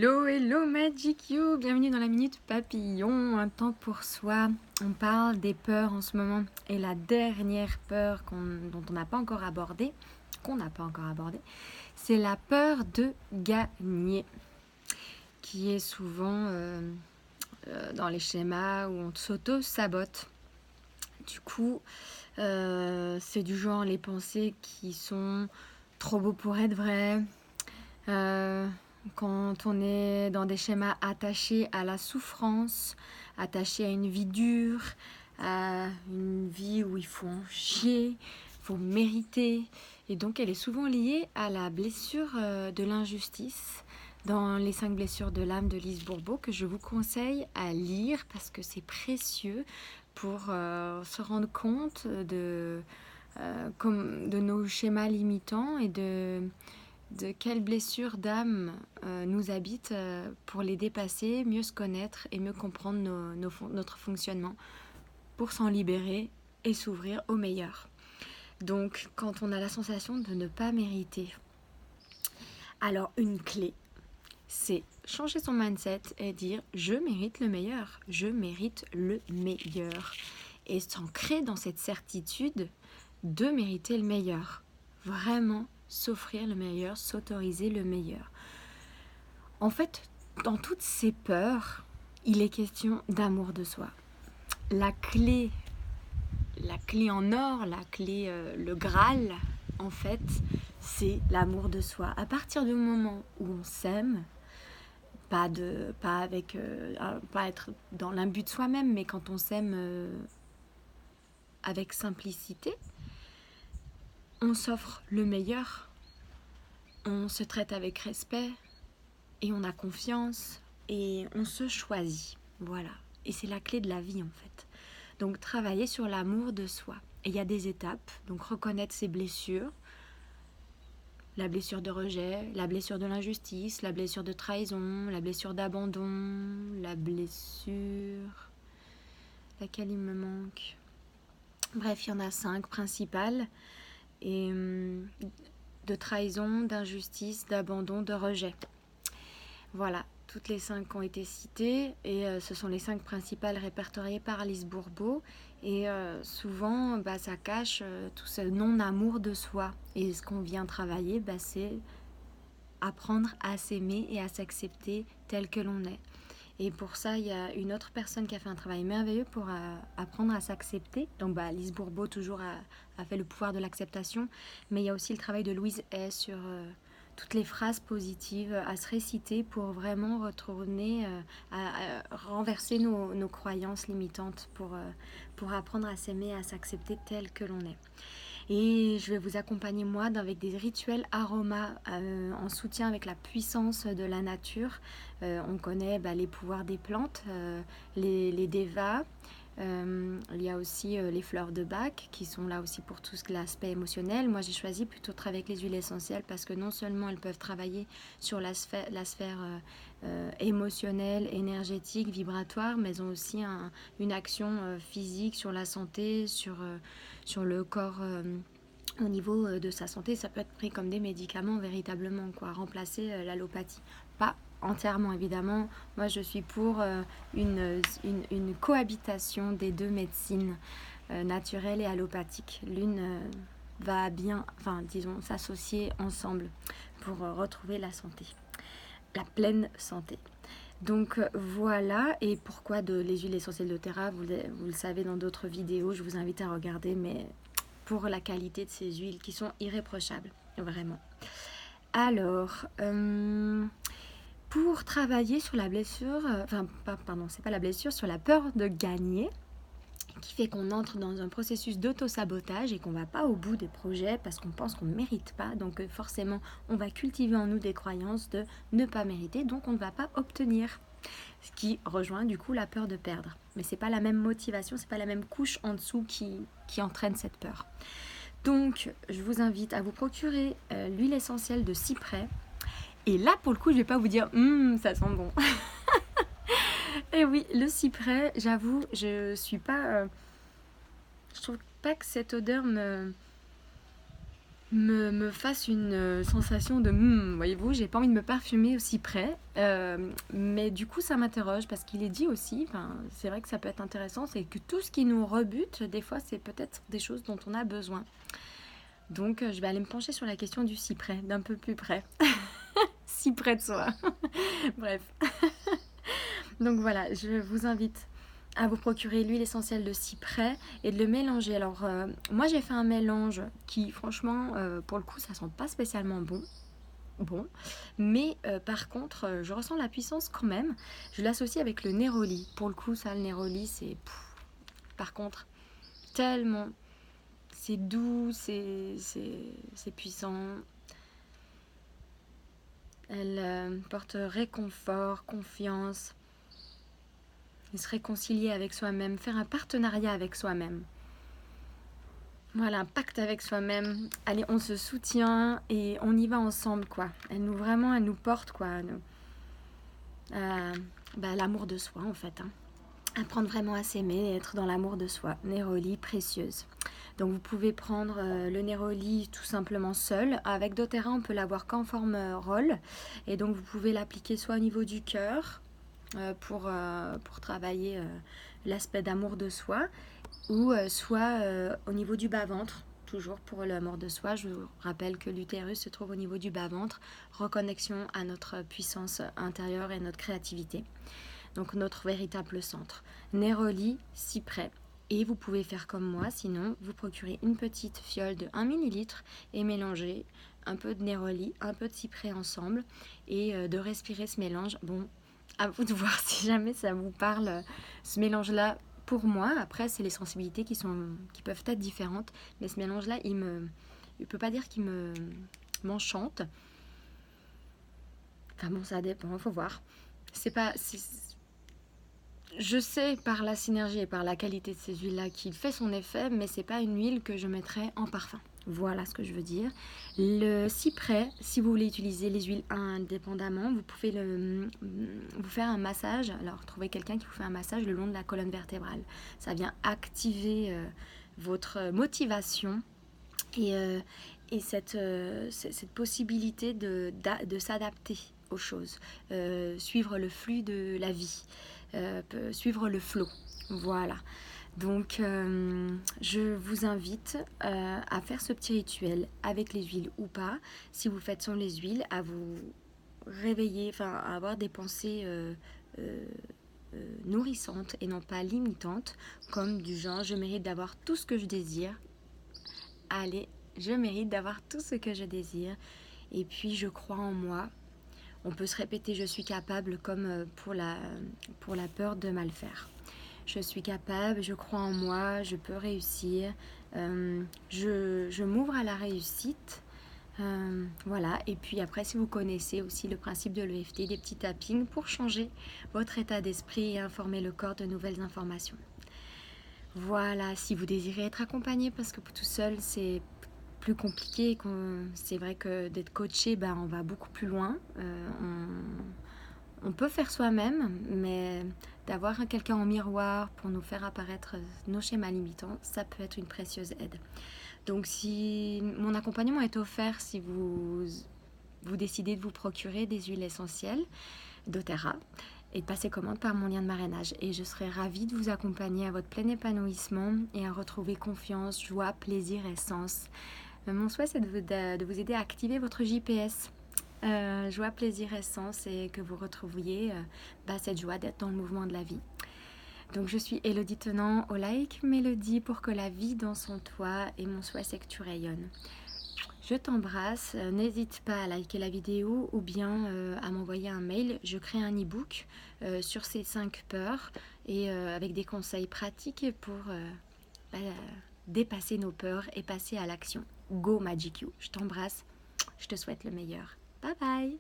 Hello, hello Magic You, bienvenue dans la Minute Papillon, un temps pour soi. On parle des peurs en ce moment et la dernière peur dont on n'a pas encore abordé, c'est la peur de gagner, qui est souvent dans les schémas où on s'auto-sabote. Du coup, c'est du genre les pensées qui sont trop beaux pour être vraies. Quand on est dans des schémas attachés à la souffrance, attachés à une vie dure, à une vie où il faut en chier, il faut mériter. Et donc elle est souvent liée à la blessure de l'injustice dans les 5 blessures de l'âme de Lise Bourbeau, que je vous conseille à lire parce que c'est précieux pour se rendre compte de nos schémas limitants et de quelles blessures d'âme nous habitent pour les dépasser, mieux se connaître et mieux comprendre notre fonctionnement pour s'en libérer et s'ouvrir au meilleur. Donc, quand on a la sensation de ne pas mériter, alors une clé, c'est changer son mindset et dire « je mérite le meilleur, je mérite le meilleur » et s'ancrer dans cette certitude de mériter le meilleur. Vraiment s'offrir le meilleur, s'autoriser le meilleur. En fait, dans toutes ces peurs, il est question d'amour de soi. La clé en or, le Graal, en fait, c'est l'amour de soi. À partir du moment où on s'aime, pas être dans l'imbu de soi-même, mais quand on s'aime avec simplicité, on s'offre le meilleur, on se traite avec respect et on a confiance et on se choisit. Voilà. Et c'est la clé de la vie en fait. Donc travailler sur l'amour de soi. Et il y a des étapes. Donc reconnaître ses blessures. La blessure de rejet, la blessure de l'injustice, la blessure de trahison, la blessure d'abandon, la blessure... Laquelle il me manque? Bref, il y en a 5 principales. Et de trahison, d'injustice, d'abandon, de rejet. Voilà, toutes les 5 ont été citées et ce sont les 5 principales répertoriées par Lise Bourbeau. Et souvent, ça cache tout ce non-amour de soi. Et ce qu'on vient travailler, c'est apprendre à s'aimer et à s'accepter tel que l'on est. Et pour ça, il y a une autre personne qui a fait un travail merveilleux pour apprendre à s'accepter. Donc, Lise Bourbeau, toujours, a fait le pouvoir de l'acceptation. Mais il y a aussi le travail de Louise Hay sur toutes les phrases positives à se réciter pour vraiment retourner, à renverser nos croyances limitantes pour apprendre à s'aimer et à s'accepter tel que l'on est. Et je vais vous accompagner moi avec des rituels aromas en soutien avec la puissance de la nature. On connaît les pouvoirs des plantes, les devas. Il y a aussi les fleurs de Bach qui sont là aussi pour tout l'aspect émotionnel. Moi j'ai choisi plutôt de travailler avec les huiles essentielles parce que non seulement elles peuvent travailler sur la sphère émotionnelle, énergétique, vibratoire, mais elles ont aussi une action physique sur la santé, sur le corps. Au niveau de sa santé, ça peut être pris comme des médicaments véritablement, remplacer l'allopathie. Pas entièrement évidemment, moi je suis pour une cohabitation des deux médecines naturelles et allopathiques. L'une va bien, s'associer ensemble pour retrouver la santé, la pleine santé. Donc voilà, et pourquoi les huiles essentielles de doTERRA, vous le savez dans d'autres vidéos, je vous invite à regarder, mais pour la qualité de ces huiles qui sont irréprochables, vraiment. Alors, pour travailler sur la blessure, c'est pas la blessure, sur la peur de gagner, qui fait qu'on entre dans un processus d'auto-sabotage et qu'on ne va pas au bout des projets parce qu'on pense qu'on ne mérite pas. Donc forcément, on va cultiver en nous des croyances de ne pas mériter, donc on ne va pas obtenir. Ce qui rejoint du coup la peur de perdre. Mais c'est pas la même motivation, c'est pas la même couche en dessous qui entraîne cette peur. Donc, je vous invite à vous procurer l'huile essentielle de cyprès. Et là, pour le coup, je vais pas vous dire « ça sent bon ». Et oui, le cyprès, j'avoue, je trouve pas que cette odeur me fasse une sensation de voyez-vous, j'ai pas envie de me parfumer aussi près, mais du coup ça m'interroge parce qu'il est dit aussi, c'est vrai que ça peut être intéressant, c'est que tout ce qui nous rebute, des fois c'est peut-être des choses dont on a besoin. Donc je vais aller me pencher sur la question du cyprès, d'un peu plus près. Si près de soi. Bref. Donc voilà, je vous invite à vous procurer l'huile essentielle de cyprès et de le mélanger. Alors moi j'ai fait un mélange qui franchement pour le coup ça sent pas spécialement bon, mais par contre je ressens la puissance quand même. Je l'associe avec le néroli. Pour le coup ça, le néroli, c'est par contre tellement, c'est doux, c'est puissant. Elle porte réconfort, confiance, et se réconcilier avec soi-même, faire un partenariat avec soi-même. Voilà, un pacte avec soi-même. Allez, on se soutient et on y va ensemble, quoi. Elle nous porte, quoi, l'amour de soi, en fait. Apprendre vraiment à s'aimer et être dans l'amour de soi. Néroli, précieuse. Donc vous pouvez prendre le néroli tout simplement seul. Avec doTERRA, on peut l'avoir qu'en forme roll. Et donc vous pouvez l'appliquer soit au niveau du cœur pour travailler l'aspect d'amour de soi, ou soit au niveau du bas-ventre. Toujours pour l'amour de soi, je vous rappelle que l'utérus se trouve au niveau du bas-ventre. Reconnexion à notre puissance intérieure et notre créativité. Donc notre véritable centre. Néroli, cyprès. Et vous pouvez faire comme moi, sinon vous procurez une petite fiole de 1 ml et mélanger un peu de néroli, un peu de cyprès ensemble et de respirer ce mélange. Bon, à vous de voir si jamais ça vous parle, ce mélange-là. Pour moi, après c'est les sensibilités qui peuvent être différentes, mais ce mélange-là, il peut pas dire qu'il m'enchante. Enfin bon, ça dépend, il faut voir. Je sais par la synergie et par la qualité de ces huiles-là qu'il fait son effet, mais c'est pas une huile que je mettrais en parfum. Voilà ce que je veux dire. Le cyprès, si vous voulez utiliser les huiles indépendamment, vous pouvez vous faire un massage. Alors, trouvez quelqu'un qui vous fait un massage le long de la colonne vertébrale. Ça vient activer votre motivation et cette possibilité de s'adapter aux choses, suivre le flux de la vie, suivre le flot. Voilà. Donc, je vous invite à faire ce petit rituel avec les huiles ou pas. Si vous faites sans les huiles, à vous réveiller, à avoir des pensées nourrissantes et non pas limitantes, comme du genre je mérite d'avoir tout ce que je désire. Allez, je mérite d'avoir tout ce que je désire. Et puis je crois en moi. On peut se répéter je suis capable comme pour la peur de mal faire. Je suis capable, je crois en moi, je peux réussir. Je m'ouvre à la réussite. Voilà. Et puis après, si vous connaissez aussi le principe de l'EFT, des petits tappings pour changer votre état d'esprit et informer le corps de nouvelles informations. Voilà, si vous désirez être accompagné, parce que tout seul c'est plus compliqué, c'est vrai que d'être coaché, on va beaucoup plus loin. On peut faire soi-même, mais d'avoir quelqu'un en miroir pour nous faire apparaître nos schémas limitants, ça peut être une précieuse aide. Donc si mon accompagnement est offert, si vous décidez de vous procurer des huiles essentielles doTERRA, et de passer commande par mon lien de marrainage. Et je serai ravie de vous accompagner à votre plein épanouissement et à retrouver confiance, joie, plaisir et sens. Mon souhait, c'est de vous aider à activer votre JPS. Joie, plaisir et sens, et que vous retrouviez cette joie d'être dans le mouvement de la vie. Donc je suis Élodie Tenant, au Like Mélodie pour que la vie danse en toi, et mon souhait c'est que tu rayonnes. Je t'embrasse, n'hésite pas à liker la vidéo ou bien à m'envoyer un mail. Je crée un e-book sur ces 5 peurs et avec des conseils pratiques pour dépasser nos peurs et passer à l'action. Go Magic You. Je t'embrasse, je te souhaite le meilleur. Bye bye.